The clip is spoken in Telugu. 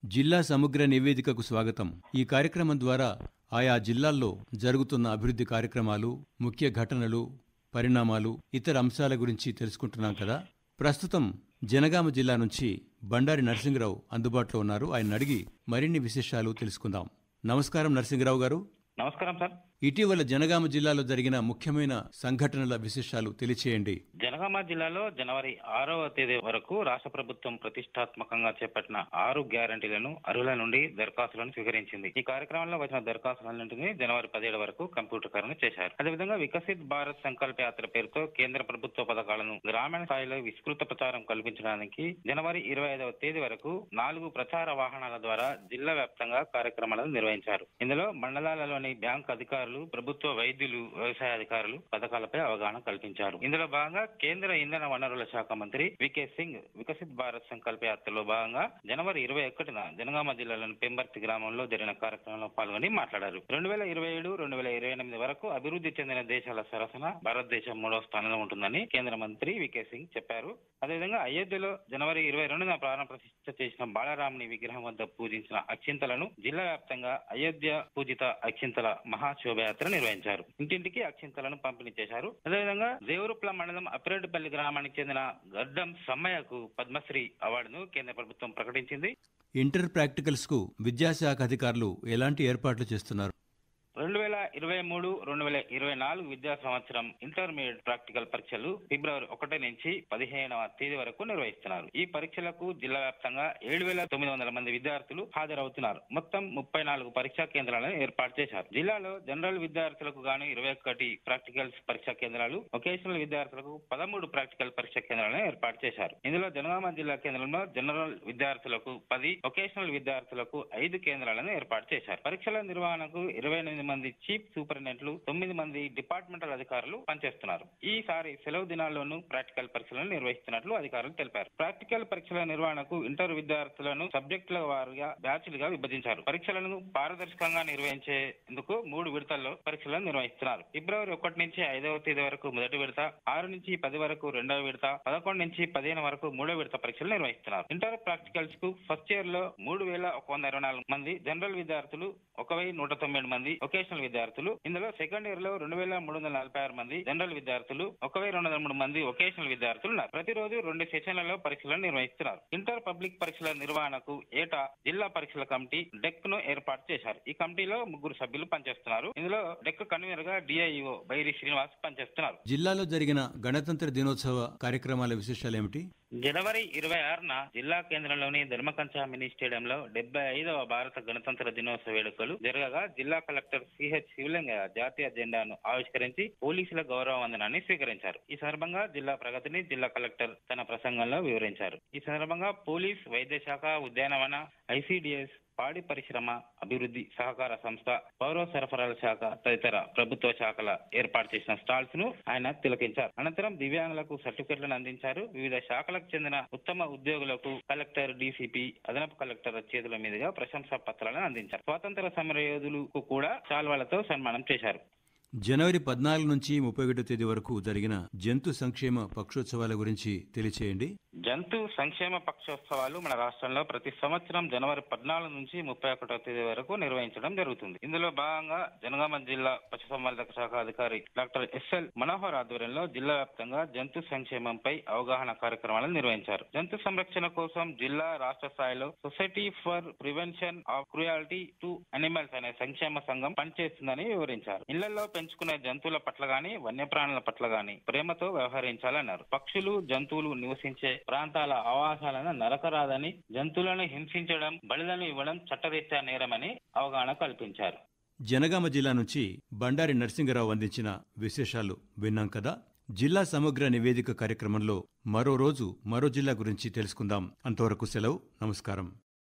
జిల్లా సమగ్ర నివేదికకు స్వాగతం. ఈ కార్యక్రమం ద్వారా ఆయా జిల్లాల్లో జరుగుతున్న అభివృద్ధి కార్యక్రమాలు, ముఖ్య ఘటనలు, పరిణామాలు, ఇతర అంశాల గురించి తెలుసుకుంటున్నాం కదా. ప్రస్తుతం జనగామ జిల్లా నుంచి బండారి నరసింగరావు అందుబాటులో ఉన్నారు. ఆయన అడిగి మరిన్ని విశేషాలు తెలుసుకుందాం. నమస్కారం నరసింగరావు గారు. నమస్కారం సార్. ఇటీవల జనగామ జిల్లాలో జరిగిన ముఖ్యమైన సంఘటనల విశేషాలు తెలియచేయండి. జనగామ జిల్లాలో జనవరి 6వ తేదీ వరకు రాష్ట్ర ప్రభుత్వం ప్రతిష్టాత్మకంగా చేపట్టిన 6 గ్యారంటీలను అర్హుల నుండి దరఖాస్తులను స్వీకరించింది. ఈ కార్యక్రమంలో వచ్చిన దరఖాస్తులన్నింటినీ జనవరి 17 వరకు కంప్యూటరీకరణ చేశారు. అదేవిధంగా వికసిత్ భారత్ సంకల్ప యాత్ర పేరుతో కేంద్ర ప్రభుత్వ పథకాలను గ్రామీణ స్థాయిలో విస్తృత ప్రచారం కల్పించడానికి జనవరి 25వ తేదీ వరకు 4 ప్రచార వాహనాల ద్వారా జిల్లా వ్యాప్తంగా కార్యక్రమాలను నిర్వహించారు. ఇందులో మండలాలలోని బ్యాంక్ అధికారులు, ప్రభుత్వ వైద్యులు, వ్యవసాయ అధికారులు పథకాలపై అవగాహన కల్పించారు. ఇందులో భాగంగా కేంద్ర ఇంధన వనరుల శాఖ మంత్రి వికే సింగ్ వికసిత్ భారత్ సంకల్ప యాత్రలో భాగంగా జనవరి 21న జనగామ జిల్లాలోని పెంబర్తి గ్రామంలో జరిగిన కార్యక్రమంలో పాల్గొని మాట్లాడారు. 2027-2028 వరకు అభివృద్ధి చెందిన దేశాల సరసన భారతదేశం 3వ స్థానంలో ఉంటుందని కేంద్ర మంత్రి వికే సింగ్ చెప్పారు. అదేవిధంగా అయోధ్యలో జనవరి 22న ప్రాణ ప్రతిష్ఠ చేసిన బాలరాముని విగ్రహం వద్ద పూజించిన అక్షింతలను జిల్లా వ్యాప్తంగా అయోధ్య పూజిత అక్షింతల మహాశోభయాత్ర నిర్వహించారు. ఇంటింటికి అక్షింతలను పంపిణీ చేశారు. అదేవిధంగా దేవరుప్ల మండలం అప్పిరెడ్డిపల్లి గ్రామానికి చెందిన గడ్డం సమ్మయ్యకు పద్మశ్రీ అవార్డును కేంద్ర ప్రభుత్వం ప్రకటించింది. ఇంటర్ ప్రాక్టికల్స్ కు విద్యాశాఖ అధికారులు ఎలాంటి ఏర్పాట్లు చేస్తున్నారు? 2023-2024 విద్యా సంవత్సరం ఇంటర్మీడియట్ ప్రాక్టికల్ పరీక్షలు ఫిబ్రవరి 1 నుంచి 15వ తేదీ వరకు నిర్వహిస్తున్నారు. ఈ పరీక్షలకు జిల్లా వ్యాప్తంగా 7,900 మంది విద్యార్థులు హాజరవుతున్నారు. మొత్తం 34 పరీక్షా కేంద్రాలను ఏర్పాటు చేశారు. జిల్లాలో జనరల్ విద్యార్థులకు గాను 21 ప్రాక్టికల్ పరీక్షా కేంద్రాలు, వొకేషనల్ విద్యార్థులకు 13 ప్రాక్టికల్ పరీక్షా కేంద్రాలను ఏర్పాటు చేశారు. ఇందులో జనగామ జిల్లా కేంద్రంలో జనరల్ విద్యార్థులకు 10, వొకేషనల్ విద్యార్థులకు 5 కేంద్రాలను ఏర్పాటు చేశారు. పరీక్షల నిర్వహణకు 28 మంది చీఫ్ సూపరింటెండెంట్లు, 9 మంది డిపార్ట్మెంటల్ అధికారులు పనిచేస్తున్నారు. ఈసారి సెలవు దినాల్లోనూ ప్రాక్టికల్ పరీక్షలను నిర్వహిస్తున్నట్లు అధికారులు తెలిపారు. ప్రాక్టికల్ పరీక్షల నిర్వహణకు ఇంటర్ విద్యార్థులను సబ్జెక్టుల వారీగా బ్యాచ్లుగా విభజించారు. పరీక్షలను పారదర్శకంగా నిర్వహించేందుకు 3 విడతల్లో పరీక్షలను నిర్వహిస్తున్నారు. ఫిబ్రవరి 1 నుంచి 5వ తేదీ వరకు మొదటి విడత, 6 నుంచి 10 వరకు రెండవ విడత, 11 నుంచి 15 వరకు మూడో విడత పరీక్షలు నిర్వహిస్తున్నారు. ఇంటర్ ప్రాక్టికల్స్ కు ఫస్ట్ ఇయర్ లో 3,124 మంది జనరల్ విద్యార్థులు, 1,190 మంది వొకేషనల్ విద్యార్థులు. ఇందులో సెకండ్ ఇయర్ లో 2,346 మంది జనరల్ విద్యార్థులు, 1,203 మంది వొకేషనల్ విద్యార్థులు ఉన్నారు. ప్రతిరోజు 2 సెషన్లలో పరీక్షలను నిర్వహిస్తున్నారు. ఇంటర్ పబ్లిక్ పరీక్షల నిర్వహణకు ఏటా జిల్లా పరీక్షల కమిటీ డెక్ ను ఏర్పాటు చేశారు. ఈ కమిటీలో 3 సభ్యులు పనిచేస్తున్నారు. ఇందులో డెక్ కన్వీనర్ గా డిఐఓ బైరి శ్రీనివాస్ పనిచేస్తున్నారు. జిల్లాలో జరిగిన గణతంత్ర దినోత్సవ కార్యక్రమాల విశేషాలు ఏమిటి? జనవరి 26న జిల్లా కేంద్రంలోని ధర్మకంచ మినీ స్టేడియంలో 75వ భారత గణతంత్ర దినోత్సవ వేడుకలు జరగగా జిల్లా కలెక్టర్ సిహెచ్ శివలింగయ్య జాతీయ జెండాను ఆవిష్కరించి పోలీసుల గౌరవ వందనాన్ని స్వీకరించారు. ఈ సందర్భంగా జిల్లా ప్రగతిని జిల్లా కలెక్టర్ తన ప్రసంగంలో వివరించారు. ఈ సందర్భంగా పోలీస్, వైద్య శాఖ, ఉద్యానవన, ఐసిడిఎస్, పాడి పరిశ్రమ అభివృద్ధి సహకార సంస్థ, పౌర సరఫరాల శాఖ తదితర ప్రభుత్వ శాఖల ఏర్పాటు చేసిన స్టాల్స్ ను ఆయన తిలకించారు. అనంతరం దివ్యాంగులకు సర్టిఫికెట్లను అందించారు. వివిధ శాఖలకు చెందిన ఉత్తమ ఉద్యోగులకు కలెక్టర్, డీసీపీ, అదనపు కలెక్టర్ చేతుల మీదుగా ప్రశంసా పత్రాలను అందించారు. స్వాతంత్ర సమర యోధులకు కూడా శాల్వాలతో సన్మానం చేశారు. జనవరి 14 నుంచి 31 తేదీ వరకు జరిగిన జంతు సంక్షేమ పక్షోత్సవాల గురించి తెలియచేయండి. జంతు సంక్షేమ పక్షోత్సవాలు మన రాష్ట్రంలో ప్రతి సంవత్సరం జనవరి 14 నుంచి 31వ తేదీ వరకు నిర్వహించడం జరుగుతుంది. ఇందులో భాగంగా జనగామ జిల్లా పశుసంవర్ధక శాఖ అధికారి డాక్టర్ ఎస్ఎల్ మనోహర్ ఆధ్వర్యంలో జిల్లా వ్యాప్తంగా జంతు సంక్షేమంపై అవగాహన కార్యక్రమాలను నిర్వహించారు. జంతు సంరక్షణ కోసం జిల్లా, రాష్ట్ర స్థాయిలో society for prevention of cruelty to animals అనే సంక్షేమ సంఘం పనిచేస్తుందని వివరించారు. ఇళ్లలో పెంచుకునే జంతువుల పట్ల గాని, వన్యప్రాణుల పట్ల గాని ప్రేమతో వ్యవహరించాలన్నారు. పక్షులు, జంతువులు నివసించే ప్రాంతాల ఆవాసాలను నరకరాదని, జంతువులను హింసించడం, బలులను ఇవ్వడం చట్టరీత్యా నేరమని అవగాహన కల్పించారు. జనగామ జిల్లా నుంచి బండారి నరసింగరావు అందించిన విశేషాలు విన్నాం కదా. జిల్లా సమగ్ర నివేదిక కార్యక్రమంలో మరో రోజు మరో జిల్లా గురించి తెలుసుకుందాం. అంతవరకు సెలవు. నమస్కారం.